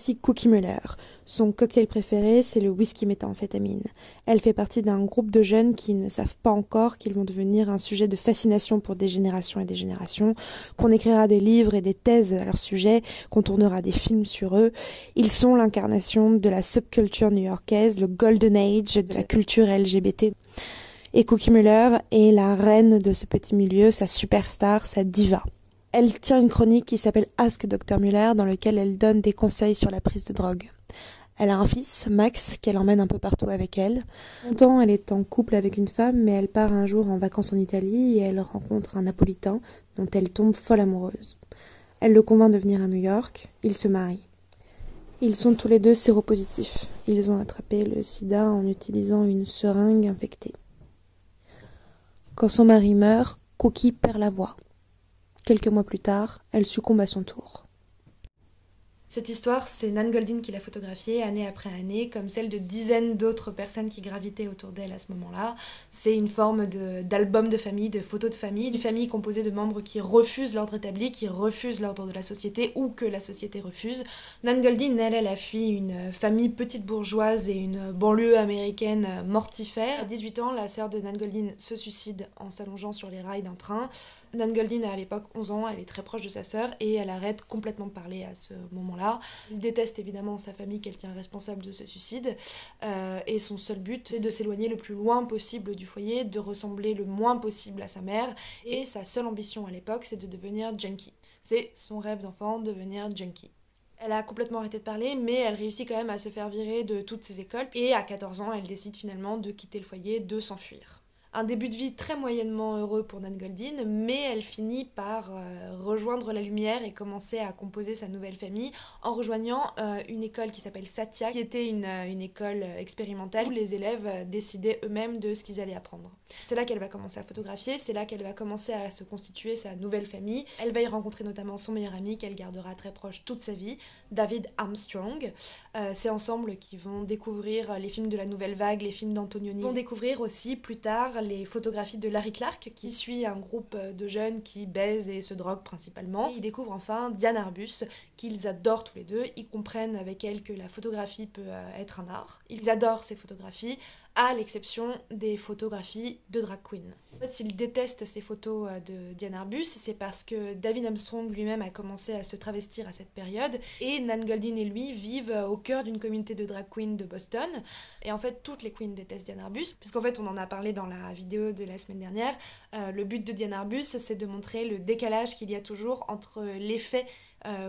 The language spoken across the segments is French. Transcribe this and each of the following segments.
Voici Cookie Muller. Son cocktail préféré, c'est le whisky méthamphétamine. Elle fait partie d'un groupe de jeunes qui ne savent pas encore qu'ils vont devenir un sujet de fascination pour des générations et des générations, qu'on écrira des livres et des thèses à leur sujet, qu'on tournera des films sur eux. Ils sont l'incarnation de la subculture new-yorkaise, le golden age de la culture LGBT. Et Cookie Muller est la reine de ce petit milieu, sa superstar, sa diva. Elle tient une chronique qui s'appelle Ask Dr Muller, dans laquelle elle donne des conseils sur la prise de drogue. Elle a un fils, Max, qu'elle emmène un peu partout avec elle. Longtemps, elle est en couple avec une femme, mais elle part un jour en vacances en Italie et elle rencontre un Napolitain dont elle tombe folle amoureuse. Elle le convainc de venir à New York, ils se marient. Ils sont tous les deux séropositifs. Ils ont attrapé le sida en utilisant une seringue infectée. Quand son mari meurt, Cookie perd la voix. Quelques mois plus tard, elle succombe à son tour. Cette histoire, c'est Nan Goldin qui l'a photographiée année après année, comme celle de dizaines d'autres personnes qui gravitaient autour d'elle à ce moment-là. C'est une forme d'album de famille, de photos de famille, une famille composée de membres qui refusent l'ordre établi, qui refusent l'ordre de la société ou que la société refuse. Nan Goldin, elle a fui une famille petite bourgeoise et une banlieue américaine mortifère. À 18 ans, la sœur de Nan Goldin se suicide en s'allongeant sur les rails d'un train. Nan Goldin a à l'époque 11 ans, elle est très proche de sa sœur et elle arrête complètement de parler à ce moment-là. Elle déteste évidemment sa famille qu'elle tient responsable de ce suicide et son seul but c'est de s'éloigner le plus loin possible du foyer, de ressembler le moins possible à sa mère et sa seule ambition à l'époque c'est de devenir junkie. C'est son rêve d'enfant, devenir junkie. Elle a complètement arrêté de parler, mais elle réussit quand même à se faire virer de toutes ses écoles et à 14 ans elle décide finalement de quitter le foyer, de s'enfuir. Un début de vie très moyennement heureux pour Nan Goldin, mais elle finit par rejoindre la lumière et commencer à composer sa nouvelle famille en rejoignant une école qui s'appelle Satya, qui était une école expérimentale où les élèves décidaient eux-mêmes de ce qu'ils allaient apprendre. C'est là qu'elle va commencer à photographier, c'est là qu'elle va commencer à se constituer sa nouvelle famille. Elle va y rencontrer notamment son meilleur ami qu'elle gardera très proche toute sa vie, David Armstrong. C'est ensemble qu'ils vont découvrir les films de la Nouvelle Vague, les films d'Antonioni. Ils vont découvrir aussi plus tard les photographies de Larry Clark qui suit un groupe de jeunes qui baisent et se droguent principalement. Et ils découvrent enfin Diane Arbus qu'ils adorent tous les deux. Ils comprennent avec elle que la photographie peut être un art. Ils adorent ces photographies à l'exception des photographies de drag queen. En fait, s'ils détestent ces photos de Diane Arbus, c'est parce que David Armstrong lui-même a commencé à se travestir à cette période et Nan Goldin et lui vivent au cœur d'une communauté de drag queens de Boston. Et en fait, toutes les queens détestent Diane Arbus, puisqu'en fait, on en a parlé dans la vidéo de la semaine dernière. Le but de Diane Arbus, c'est de montrer le décalage qu'il y a toujours entre l'effet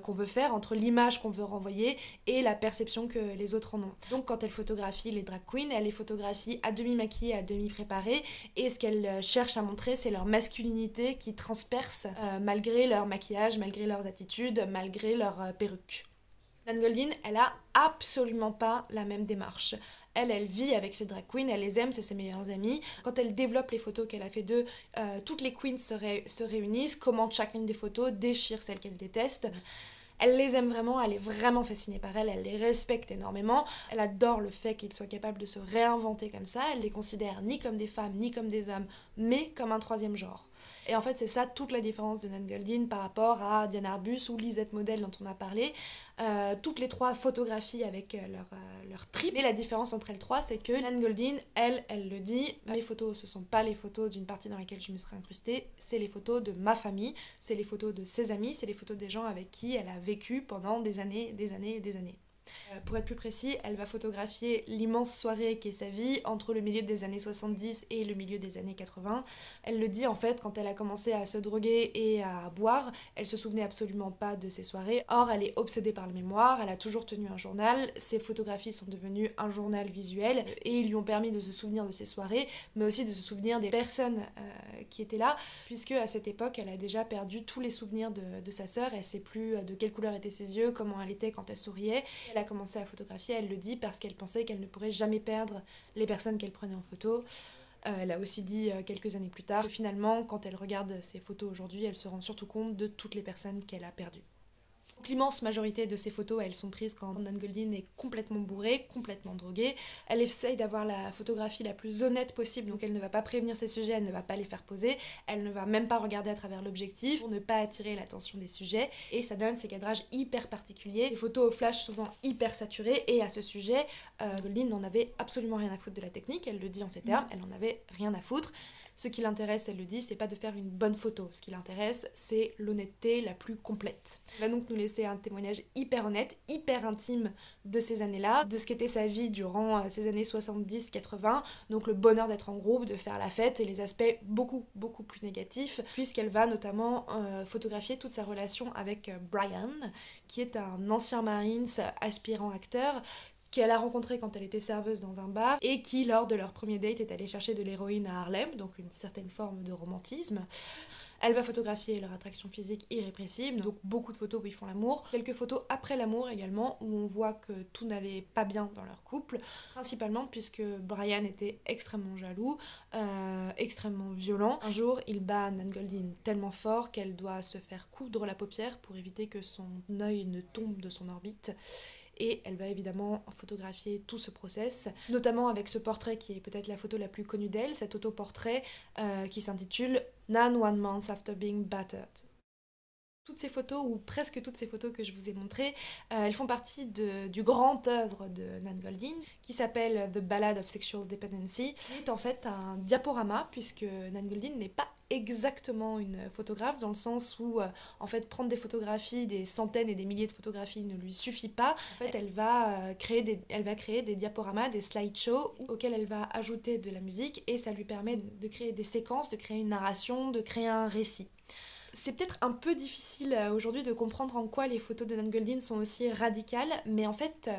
qu'on veut faire, entre l'image qu'on veut renvoyer et la perception que les autres en ont. Donc quand elle photographie les drag queens, elle les photographie à demi maquillées, à demi préparées, et ce qu'elle cherche à montrer, c'est leur masculinité qui transperce malgré leur maquillage, malgré leurs attitudes, malgré leur perruque. Nan Goldin, elle a absolument pas la même démarche. Elle vit avec ses drag queens, elle les aime, c'est ses meilleures amies. Quand elle développe les photos qu'elle a fait d'eux, toutes les queens se réunissent, commentent chacune des photos, déchirent celles qu'elle déteste. Elle les aime vraiment, elle est vraiment fascinée par elles, elle les respecte énormément. Elle adore le fait qu'ils soient capables de se réinventer comme ça. Elle les considère ni comme des femmes, ni comme des hommes, mais comme un troisième genre. Et en fait, c'est ça toute la différence de Nan Goldin par rapport à Diane Arbus ou Lisette Model dont on a parlé. Toutes les trois photographient avec leur trip. Et la différence entre elles trois, c'est que Nan Goldin, elle le dit, mes photos, ce sont pas les photos d'une partie dans laquelle je me serais incrustée, c'est les photos de ma famille, c'est les photos de ses amis, c'est les photos des gens avec qui elle a vécu pendant des années, des années, des années. Pour être plus précis, elle va photographier l'immense soirée qu'est sa vie entre le milieu des années 70 et le milieu des années 80. Elle le dit en fait, quand elle a commencé à se droguer et à boire, elle se souvenait absolument pas de ces soirées. Or, elle est obsédée par la mémoire, elle a toujours tenu un journal, ses photographies sont devenues un journal visuel et ils lui ont permis de se souvenir de ces soirées, mais aussi de se souvenir des personnes qui étaient là, puisque à cette époque, elle a déjà perdu tous les souvenirs de sa sœur, elle sait plus de quelle couleur étaient ses yeux, comment elle était quand elle souriait. Elle a commencé à photographier, elle le dit, parce qu'elle pensait qu'elle ne pourrait jamais perdre les personnes qu'elle prenait en photo. Elle a aussi dit quelques années plus tard que finalement, quand elle regarde ses photos aujourd'hui, elle se rend surtout compte de toutes les personnes qu'elle a perdues. Donc, l'immense majorité de ces photos, elles sont prises quand Nan Goldin est complètement bourrée, complètement droguée. Elle essaye d'avoir la photographie la plus honnête possible, donc elle ne va pas prévenir ses sujets, elle ne va pas les faire poser, elle ne va même pas regarder à travers l'objectif pour ne pas attirer l'attention des sujets, et ça donne ces cadrages hyper particuliers, des photos au flash souvent hyper saturées, et à ce sujet, Goldin n'en avait absolument rien à foutre de la technique, elle le dit en ces termes, elle n'en avait rien à foutre. Ce qui l'intéresse, elle le dit, c'est pas de faire une bonne photo. Ce qui l'intéresse, c'est l'honnêteté la plus complète. Elle va donc nous laisser un témoignage hyper honnête, hyper intime de ces années-là, de ce qu'était sa vie durant ces années 70-80, donc le bonheur d'être en groupe, de faire la fête, et les aspects beaucoup plus négatifs, puisqu'elle va notamment photographier toute sa relation avec Brian, qui est un ancien Marines aspirant acteur, qu'elle a rencontré quand elle était serveuse dans un bar, et qui, lors de leur premier date, est allée chercher de l'héroïne à Harlem, donc une certaine forme de romantisme. Elle va photographier leur attraction physique irrépressible, donc beaucoup de photos où ils font l'amour. Quelques photos après l'amour également, où on voit que tout n'allait pas bien dans leur couple, principalement puisque Brian était extrêmement jaloux, extrêmement violent. Un jour, il bat Nan Goldin tellement fort qu'elle doit se faire coudre la paupière pour éviter que son œil ne tombe de son orbite. Et elle va évidemment photographier tout ce process, notamment avec ce portrait qui est peut-être la photo la plus connue d'elle, cet autoportrait qui s'intitule Nan One Month After Being Battered. Toutes ces photos, ou presque toutes ces photos que je vous ai montrées, elles font partie du grand œuvre de Nan Goldin, qui s'appelle The Ballad of Sexual Dependency, qui est en fait un diaporama, puisque Nan Goldin n'est pas exactement une photographe, dans le sens où, en fait, prendre des photographies, des centaines et des milliers de photographies ne lui suffit pas. En fait, elle va créer des diaporamas, des slideshows, auxquels elle va ajouter de la musique, et ça lui permet de créer des séquences, de créer une narration, de créer un récit. C'est peut-être un peu difficile aujourd'hui de comprendre en quoi les photos de Nan Goldin sont aussi radicales, mais en fait,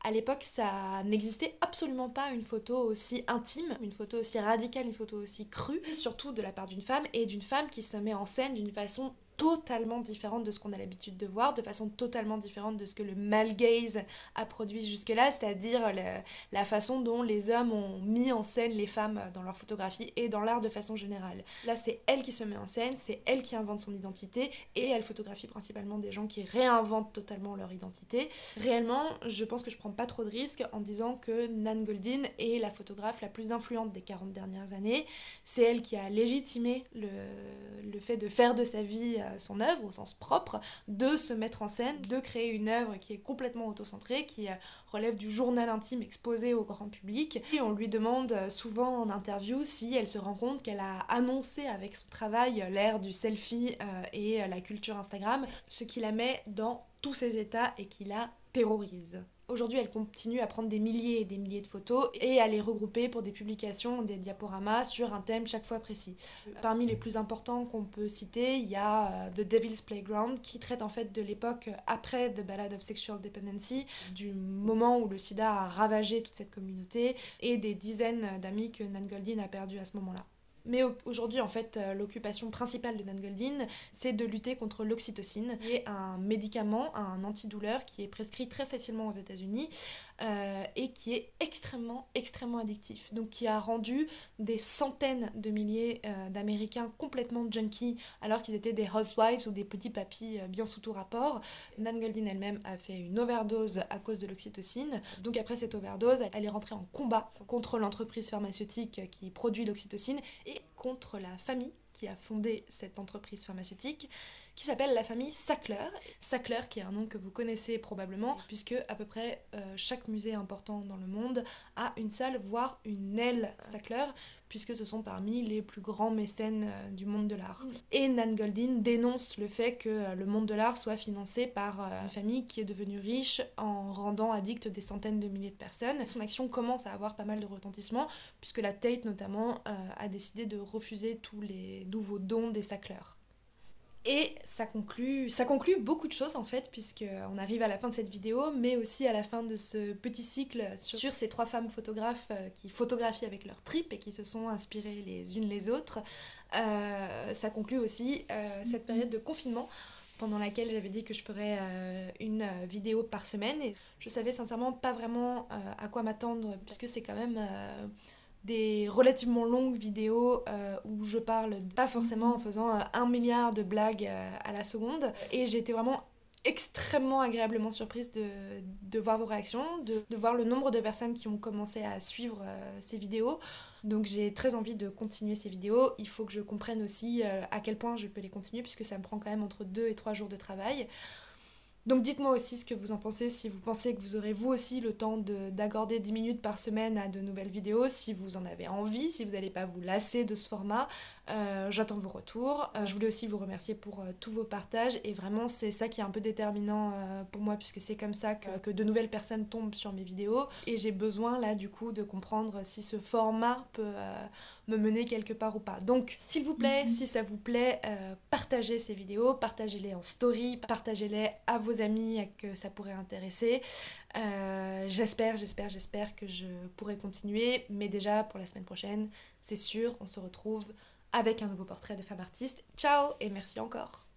à l'époque, ça n'existait absolument pas une photo aussi intime, une photo aussi radicale, une photo aussi crue, surtout de la part d'une femme, et d'une femme qui se met en scène d'une façon totalement différente de ce qu'on a l'habitude de voir, de façon totalement différente de ce que le male gaze a produit jusque-là, c'est-à-dire la façon dont les hommes ont mis en scène les femmes dans leur photographie et dans l'art de façon générale. Là, c'est elle qui se met en scène, c'est elle qui invente son identité, et elle photographie principalement des gens qui réinventent totalement leur identité. Réellement, je pense que je prends pas trop de risques en disant que Nan Goldin est la photographe la plus influente des 40 dernières années. C'est elle qui a légitimé le fait de faire de sa vie son œuvre au sens propre, de se mettre en scène, de créer une œuvre qui est complètement autocentrée, qui relève du journal intime exposé au grand public. Et on lui demande souvent en interview si elle se rend compte qu'elle a annoncé avec son travail l'ère du selfie et la culture Instagram, ce qui la met dans tous ses états et qui la terrorise. Aujourd'hui, elle continue à prendre des milliers et des milliers de photos et à les regrouper pour des publications, des diaporamas sur un thème chaque fois précis. Parmi les plus importants qu'on peut citer, il y a The Devil's Playground, qui traite en fait de l'époque après The Ballad of Sexual Dependency, du moment où le sida a ravagé toute cette communauté, et des dizaines d'amis que Nan Goldin a perdus à ce moment-là. Mais aujourd'hui, en fait, l'occupation principale de Nan Goldin, c'est de lutter contre l'oxytocine, qui est un médicament, un antidouleur qui est prescrit très facilement aux États-Unis et qui est extrêmement addictif. Donc, qui a rendu des centaines de milliers d'Américains complètement junkies, alors qu'ils étaient des housewives ou des petits papis bien sous tout rapport. Nan Goldin elle-même a fait une overdose à cause de l'oxytocine. Donc, après cette overdose, elle est rentrée en combat contre l'entreprise pharmaceutique qui produit l'oxytocine et contre la famille qui a fondé cette entreprise pharmaceutique, qui s'appelle la famille Sackler. Sackler, qui est un nom que vous connaissez probablement, puisque à peu près chaque musée important dans le monde a une salle, voire une aile Sackler, puisque ce sont parmi les plus grands mécènes du monde de l'art. Et Nan Goldin dénonce le fait que le monde de l'art soit financé par une famille qui est devenue riche en rendant addicts des centaines de milliers de personnes. Son action commence à avoir pas mal de retentissement, puisque la Tate notamment a décidé de refuser tous les nouveaux dons des Sackler. Et ça conclut beaucoup de choses en fait, puisqu'on arrive à la fin de cette vidéo, mais aussi à la fin de ce petit cycle sur ces trois femmes photographes qui photographient avec leur trip et qui se sont inspirées les unes les autres. Ça conclut aussi cette période de confinement, pendant laquelle j'avais dit que je ferais une vidéo par semaine. Et je savais sincèrement pas vraiment à quoi m'attendre, puisque c'est quand même des relativement longues vidéos où je parle pas forcément en faisant 1 milliard de blagues à la seconde. Et j'ai été vraiment extrêmement agréablement surprise de voir vos réactions, de voir le nombre de personnes qui ont commencé à suivre ces vidéos. Donc j'ai très envie de continuer ces vidéos. Il faut que je comprenne aussi à quel point je peux les continuer, puisque ça me prend quand même entre 2 et 3 jours de travail. Donc dites-moi aussi ce que vous en pensez, si vous pensez que vous aurez vous aussi le temps d'accorder 10 minutes par semaine à de nouvelles vidéos, si vous en avez envie, si vous n'allez pas vous lasser de ce format. J'attends vos retours. Je voulais aussi vous remercier pour tous vos partages et vraiment c'est ça qui est un peu déterminant pour moi puisque c'est comme ça que de nouvelles personnes tombent sur mes vidéos et j'ai besoin là du coup de comprendre si ce format peut me mener quelque part ou pas. Donc s'il vous plaît, si ça vous plaît, partagez ces vidéos, partagez-les en story, partagez-les à vos amis à que ça pourrait intéresser. J'espère que je pourrai continuer, mais déjà pour la semaine prochaine, c'est sûr, on se retrouve avec un nouveau portrait de femme artiste. Ciao et merci encore.